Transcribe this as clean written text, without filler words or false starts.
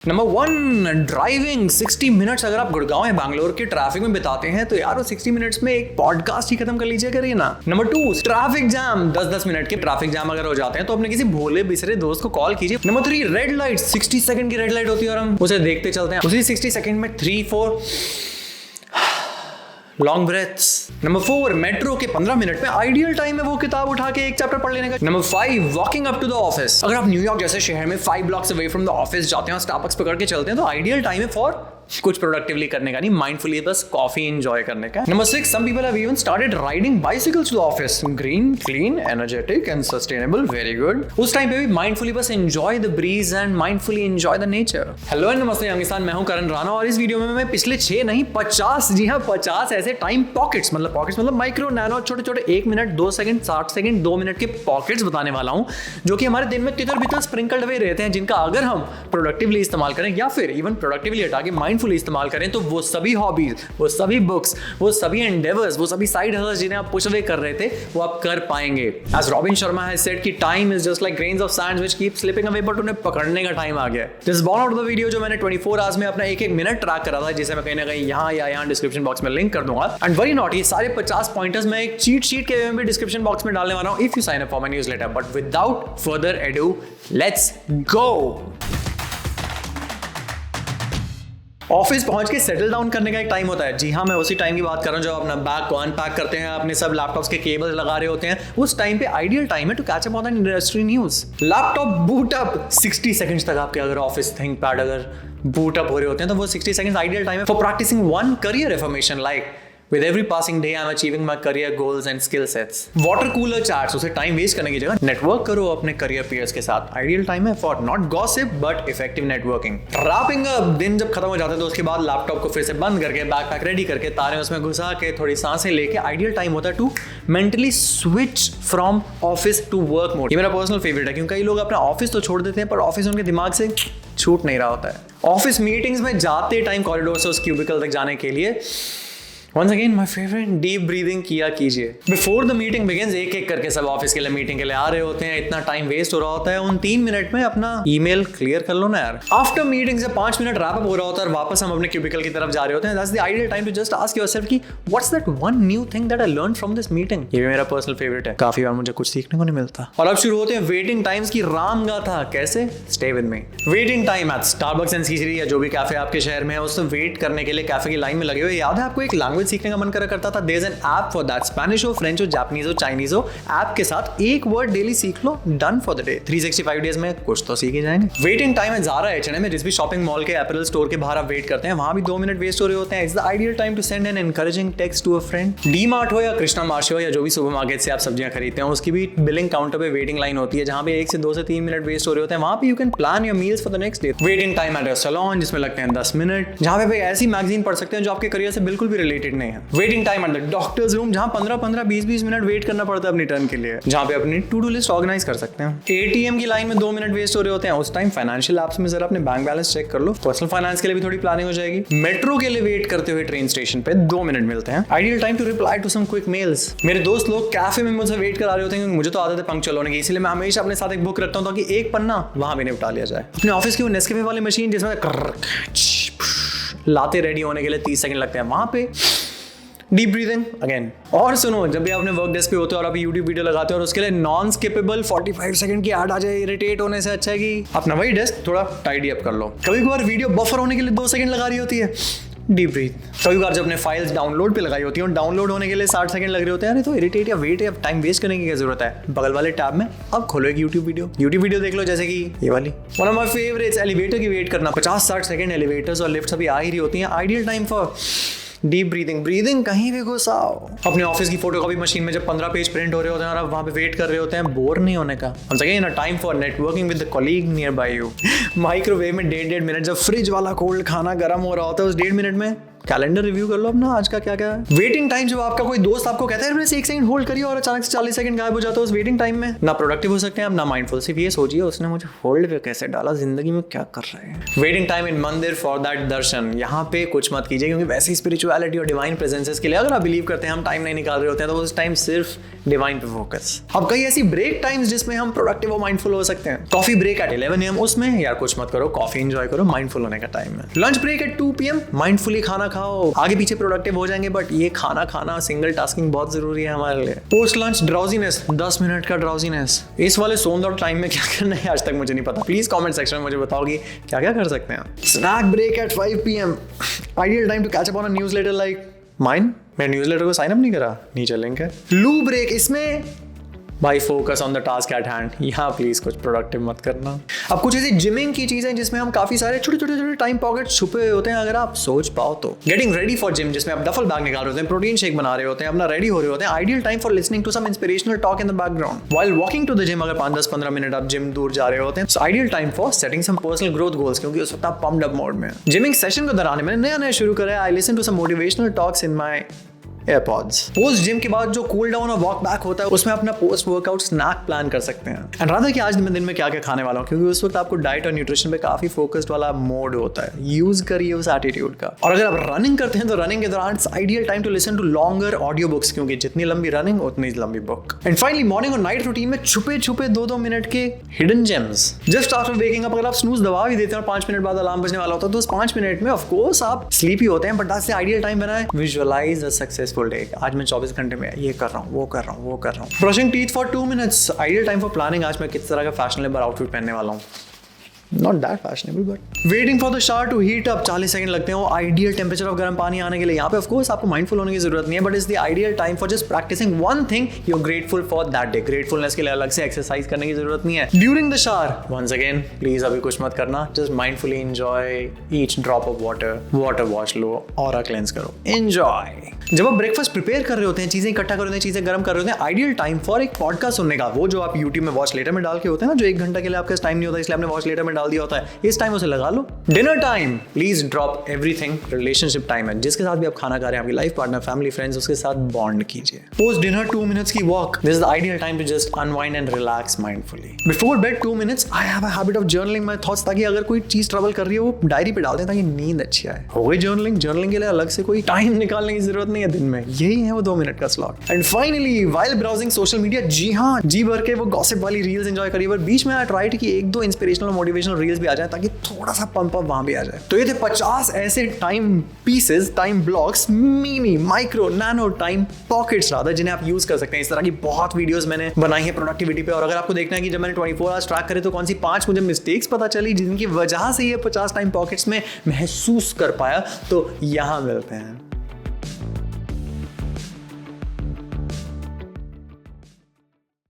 Number 1, driving 60 minutes अगर आप गुड़गांव या बैंगलोर के ट्रैफिक में बिताते हैं तो यार वो 60 मिनट्स में एक पॉडकास्ट ही खत्म कर लीजिए करिए ना। नंबर 2, ट्रैफिक जाम 10-10 मिनट के ट्रैफिक जाम अगर हो जाते हैं तो अपने किसी भोले बिसरे दोस्त को कॉल कीजिए। नंबर 3, रेड लाइट 60 सेकंड की रेड लाइट होती है और हम उसे देखते चलते हैं। उसी 60 सेकंड में 3-4 लॉन्ग ब्रेथ्स। नंबर 4, मेट्रो के 15 मिनट में आइडियल टाइम है वो किताब उठा के एक चैप्टर पढ़ लेने का। Number 5, walking up to the office. अगर आप न्यूयॉर्क जैसे शहर में 5 blocks away from the office जाते हैं और स्टारबक्स पकड़ के चलते हैं तो आइडियल टाइम है फॉर कुछ प्रोडक्टिवली करने का नहीं, माइंडफुली बस कॉफी एंजॉय करने का। Number 6, some people have even started riding bicycles to the office. Green, clean, energetic and sustainable, very good. उस टाइम पे भी माइंडफुली बस enjoy the breeze and mindfully enjoy the nature. Hello and नमस्ते यंगिस्तान, मैं हूं करण राणा और इस वीडियो में मैं पिछले 6 नहीं 50, जी हां 50 ऐसे टाइम पॉकेट्स मतलब माइक्रो नैनो छोटे छोटे 1 मिनट 2 सेकंड 60 सेकंड 2 मिनट के पॉकेट्स बताने वाला हूं जो कि हमारे दिन में तितर बितर स्प्रिंकल्ड हुए रहते हैं, जिनका अगर हम प्रोडक्टिवली इस्तेमाल करें या फिर इवन प्रोडक्टिवली हटा के माइंडफुली इस्तेमाल करें तो वो सभी हॉबीज, वो सभी बुक्स, वो सभी एंडेवर्स, वो सभी साइड हसल्स जिन्हें आप पुश अवे कर रहे थे वो आप कर पाएंगे। As Robin Sharma has said कि time is just like grains of sand which keep slipping away, but उन्हें पकड़ने का टाइम आ गया है। This born out the video जो मैंने 24 आवर्स में अपना एक मिनट ट्रैक करा था, जिसे मैं कहीं ना कहीं यहाँ या यहाँ डिस्क्रिप्शन बॉक्स में लिंक कर दूंगा। एंड वरी नॉट, ये सारे 50 पॉइंटर्स मैं एक चीट शीट के भी डिस्क्रिप्शन बॉक्स में डालने वाला हूँ if you sign up for my newsletter. But without further ado, let's go. Office पहुंच के सेटल डाउन करने का एक टाइम होता है। जी हाँ, मैं उसी टाइम की बात कर रहा हूँ जब अपना बैग को अनपैक करते हैं, अपने सब लैपटॉप्स के केबल्स लगा रहे होते हैं। उस टाइम पे आइडियल टाइम है to catch up on the industry news. Laptop boot up 60 seconds तक आपके अगर ऑफिस थिंकपैड अगर बूट अप हो रहे होते हैं तो वो 60 सेकंड्स आइडियल टाइम है for practising one career affirmation like with every passing day I'm achieving my career goals and skill sets. Water cooler chats, उसे टाइम वेस्ट करने की जगह नेटवर्क करो अपने करियर पीयर्स के साथ। आइडियल टाइम है for not gossip but effective networking. Wrapping up, दिन जब खत्म हो जाता है तो उसके बाद लैपटॉप को फिर से बंद करके बैकपैक रेडी करके तारे उसमें घुसा के थोड़ी सांसें लेके आइडियल टाइम होता है to mentally switch from office to work mode. ये मेरा पर्सनल फेवरेट है क्योंकि कई लोग अपना ऑफिस तो छोड़ देते हैं पर ऑफिस उनके दिमाग से छूट नहीं रहा होता है। ऑफिस मीटिंग्स में जाते टाइम कॉरिडोर से उस क्यूबिकल तक जाने के लिए Once again, my favorite, deep breathing किया कीजिए। Before the meeting begins, एक करके सब ऑफिस के लिए मीटिंग के लिए आ रहे होते हैं, इतना टाइम वेस्ट हो रहा होता है। उन 3 मिनट में अपना ईमेल क्लियर कर लो ना यार। आफ्टर मीटिंग से 5 मिनट रैप अप हो रहा होता है और वापस हम अपने क्यूबिकल की तरफ जा रहे होते हैं। That's the ideal time to just ask yourself कि what's that one new thing that I learned from this meeting? ये भी मेरा पर्सनल फेवरेट है, काफी बार मुझे कुछ सीखने को नहीं मिलता। और अब शुरू होते हैं वेटिंग टाइम्स की राम गाथा। कैसे? Stay with me। Waiting time at Starbucks and CCD या जो भी कैफे आपके शहर में है, उससे वेट करने के लिए कैफे की लाइन में लगे हुए। याद है आपको एक लैंग्वेज सीखने का मन करता था? There's an app for that। Spanish हो, फ्रेंच हो, जापानीज हो, चाइनीज हो, ऐप के साथ एक वर्ड डेली सीख लो, done for the day. 365 days में कुछ तो सीख ही जाएंगे। वेटिंग टाइम है ज़ारा, H&M में, जिस भी शॉपिंग मॉल के एपरल स्टोर के बाहर आप वेट करते हैं वहां भी 2 मिनट वेस्ट हो रहे होते हैं। It's the ideal time to send an encouraging text to a friend. D Mart हो या कृष्णा मार्श हो या जो भी सुपरमार्केट से आप सब्जियां खरीदते हैं, उसकी भी बिलिंग काउंटर पे वेटिंग लाइन होती है जहां पे 1 से 2 से 3 मिनट वेस्ट हो रहे होते हैं। वहां पे you can plan your meals for the next day. Waiting time at a salon जिसमें लगते हैं 10 मिनट, जहां पे ऐसी मैगजीन पढ़ सकते हैं जो आपके करियर से बिल्कुल भी रिलेटेड नहीं है। Waiting time at the doctors room, जहां 15-15 20-20 मिनट वेट करना पड़ता है अपनी टर्न के लिए, जहां पे अपनी टू डू लिस्ट ऑर्गेनाइज कर सकते हैं। एटीएम की लाइन में 2 मिनट वेस्ट हो रहे होते हैं, उस टाइम फाइनेंशियल एप्स में जरा अपने बैंक बैलेंस चेक कर लो। पर्सनल फाइनेंस के लिए भी थोड़ी प्लानिंग हो जाएगी। मेट्रो के लिए वेट करते हुए ट्रेन स्टेशन पे 2 मिनट मिलते हैं। Ideal time to reply to some quick mails. मेरे दोस्त लोग कैफे में मुझसे वेट करा रहे होते हैं क्योंकि मुझे तो आदत है पंक्चुअल होने की, इसलिए मैं हमेशा अपने साथ एक बुक रखता हूं ताकि एक पन्ना वहां भी निपटा लिया जाए। अपने ऑफिस की वो नेस्कैफे वाली मशीन जिसमें लाते रेडी होने के लिए 30 सेकंड लगते हैं, वहां पे डीप ब्रीदिंग अगेन। और सुनो, जब भी आपने वर्क डेस्क पे होते हो और आप यूट्यूब वीडियो लगाते हो और उसके लिए नॉन स्किपेबल 45 सेकंड की ऐड आ जाए, इरिटेट होने से अच्छा है कि अपना वही डेस्क थोड़ा टाइडी अप कर लो। कभी कभार वीडियो बफर होने के लिए 2 सेकंड लगा रही होती है, डीप ब्रीथ। कभी बार जब अपने फाइल्स डाउनलोड पे लगाई होती हैं और डाउनलोड होने के लिए 60 सेकंड लग रहे होते हैं, अरे तो इरिटेट या वेट या टाइम वेस्ट करने की क्या जरूरत है। बगल वाले टैब में अब खोलो एक यूट्यूब वीडियो देख लो, जैसे कि ये वाली। One of my favourites, elevator की वेट करना। 50-60 सेकंड एलिवेटर्स और लिफ्ट्स अभी आ ही रही होती हैं। Ideal time for deep breathing कहीं भी घुसाओ। अपने ऑफिस की फोटोकॉपी मशीन में जब 15 पेज प्रिंट हो रहे होते हैं और आप वहां पे वेट कर रहे होते हैं, बोर नहीं होने का। Time for networking with the colleague near by you. Microwave में 1.5 मिनट जब फ्रिज वाला कोल्ड खाना गर्म हो रहा होता है, उस 1.5 मिनट में कैलेंडर रिव्यू कर लो अपना आज का क्या क्या है। वेटिंग टाइम, जब आपका कोई दोस्त आपको कहता है बस 1 सेकंड होल्ड करिए और अचानक से 40 सेकंड गायब हो जाता है उस वेटिंग टाइम में, ना प्रोडक्टिव हो सकते हैं आप ना माइंडफुल। सिर्फ ये सोचिए उसने मुझे होल्ड पे कैसे डाला, जिंदगी में क्या कर रहे हैं। वेटिंग टाइम इन मंदिर फॉर दैट दर्शन, यहाँ पे कुछ मत कीजिए क्योंकि वैसे ही स्पिरिचुअलिटी और डिवाइन प्रेजेंसेस के लिए अगर आप बिलीव करते हैं हम टाइम नहीं निकाल रहे होते हैं तो उस टाइम सिर्फ डिवाइन पे फोकस। अब कई ऐसी ब्रेक टाइम्स जिसमें हम प्रोडक्टिव और माइंडफुल हो सकते हैं। कॉफी ब्रेक एट 11 AM, उसमें यार कुछ मत करो, कॉफी एंजॉय करो, माइंडफुल होने का टाइम है। Lunch break at 2 PM, mindfully खाना खाओ, आगे पीछे प्रोडक्टिव हो जाएंगे बट ये खाना खाना सिंगल टास्किंग बहुत जरूरी है हमारे लिए। पोस्ट लंच ड्राउजीनेस, 10 मिनट का ड्राउजीनेस, इस वाले सोन और टाइम में क्या करना है आज तक मुझे नहीं पता। प्लीज कमेंट सेक्शन में मुझे बताओगी क्या क्या कर सकते हैं। Snack break at 5 PM, ideal time to catch up on a newsletter like mine. मैं न्यूज़लेटर को साइन अप नहीं करा, नीचे लिंक है। लू ब्रेक, इसमें भाई focus on the task at hand, यहाँ प्लीज कुछ प्रोडक्टिव मत करना। अब कुछ ऐसी जिमिंग की चीजें जिसमें हम काफी सारे छोटे छोटे टाइम पॉकेट छुपे होते हैं अगर आप सोच पाओ तो। गेटिंग रेडी फॉर जिम, जिसमें आप डफल बैग निकाल रहे होते हैं, प्रोटीन शेक बना रहे होते हैं, अपना रेडी हो रहे होते हैं। Ideal time for listening to some inspirational talk in the background while walking to the gym. अगर 5-10-15 मिनट आप जिम दूर जा रहे होते हैं, ideal time for setting some personal growth goals, क्योंकि उस वक्त आप पम्प्ड अप मोड में। जिमिंग सेशन को दौरान मैंने नया शुरू करा है, I listen to some motivational talks in my AirPods. Post gym के बाद जो कूल डाउन और वॉक बैक होता है उसमें अपना पोस्ट वर्कआउट स्नैक प्लान कर सकते हैं। एंड रादर कि आज मैं दिन में क्या क्या खाने वाला हूँ, क्योंकि उस वक्त आपको डाइट और न्यूट्रिशन पे काफी फोकस्ड वाला मोड होता है। यूज करिए उस एटीट्यूड का। और अगर आप रनिंग करते हैं तो रनिंग के दौरान ideal time to listen to longer audio books, क्योंकि जितनी लंबी रनिंग उतनी लंबी बुक। एंड फाइनली मॉर्निंग और नाइट रूटीन में छुपे छुपे 2-2 मिनट के hidden gems. Just after waking up अगर आप स्नूज दबा भी देते हैं और 5 मिनट बाद अलार्म बजने वाला होता है तो उस 5 मिनट में ऑफ कोर्स आप स्लीपी होते हैं, but that's the ideal time बनाए। Visualize a successful day. आज मैं 24 घंटे में ये कर रहा हूँ, वो कर रहा हूँ, वो कर रहा हूँ। Brushing teeth for 2 minutes, ideal time for planning आज मैं किस तरह का फैशनेबल आउटफिट पहनने वाला हूँ। Not that fashionable, but waiting for the shower to heat up, 40 second लगते हैं वो आइडियल टेम्परेचर ऑफ गर्म पानी आने के लिए। यहाँ पे ऑफ कोर्स आपको माइंडफुल होने की जरूरत नहीं है, but it's the ideal time for just practicing one thing you are grateful for that day. Gratefulness के लिए अलग से एक्सरसाइज करने की जरूरत नहीं है। During the shower once again please अभी कुछ मत करना, just mindfully enjoy each drop of water, water wash लो, ऑरा क्लेंस करो, एंजॉय। जब आप ब्रेकफास्ट प्रिपेयर कर रहे होते हैं, चीजें इकट्ठा कर रहे होते हैं, चीजें गर्म कर रहे होते हैं, आइडियल टाइम फॉर एक पॉडकास्ट सुनने का, वो जो आप यूट्यूब में वॉच लेटर में डाल के होते हैं ना, जो 1 घंटा के लिए आपके टाइम नहीं होता इसलिए आपने वॉच लेटर में डाल दिया होता है, इस टाइम उसे लगा लो। Dinner time, please drop everything. Relationship time है, जिसके साथ भी आप खाना खा रहे हैं, आपकी लाइफ पार्टनर, फैमिली, फ्रेंड्स, उसके साथ बॉन्ड कीजिए। पोस्ट डिनर 2 मिनट्स की walk, this is the ideal time to just unwind and relax mindfully. Before bed 2 minutes I have a habit of journaling my thoughts, ताकि अगर कोई चीज trouble कर रही है वो डायरी पे डाल दें ताकि नींद अच्छी आए। हो गई जर्नलिंग। जर्नलिंग के लिए अलग से कोई टाइम निकालने की जरूरत नहीं है दिन में, यही है वो 2 मिनट का slot. And finally while browsing social media, जी हाँ, जी भर के वो गॉसिप वाली रील्स एंजॉय करिए, पर बीच में आई ट्राइड कि 1-2 इंस्पिरेशनल मोटिवेशनल रील्स भी आ जाए ताकि थोड़ा सा पंप अप वहां भी आ जाए। तो ये थे 50 ऐसे time pieces, time blocks, mini, micro, nano time pockets rather, जिन्हें आप यूज कर सकते हैं। इस तरह की बहुत वीडियोस मैंने बनाई है प्रोडक्टिविटी पे। और अगर आपको देखना है कि जब मैंने 24 आवर्स ट्रैक करे तो कौन सी 5 मुझे मिस्टेक्स पता चली जिनकी वजह से ये 50 टाइम पॉकेट्स में महसूस कर पाया, तो यहां मिलते हैं।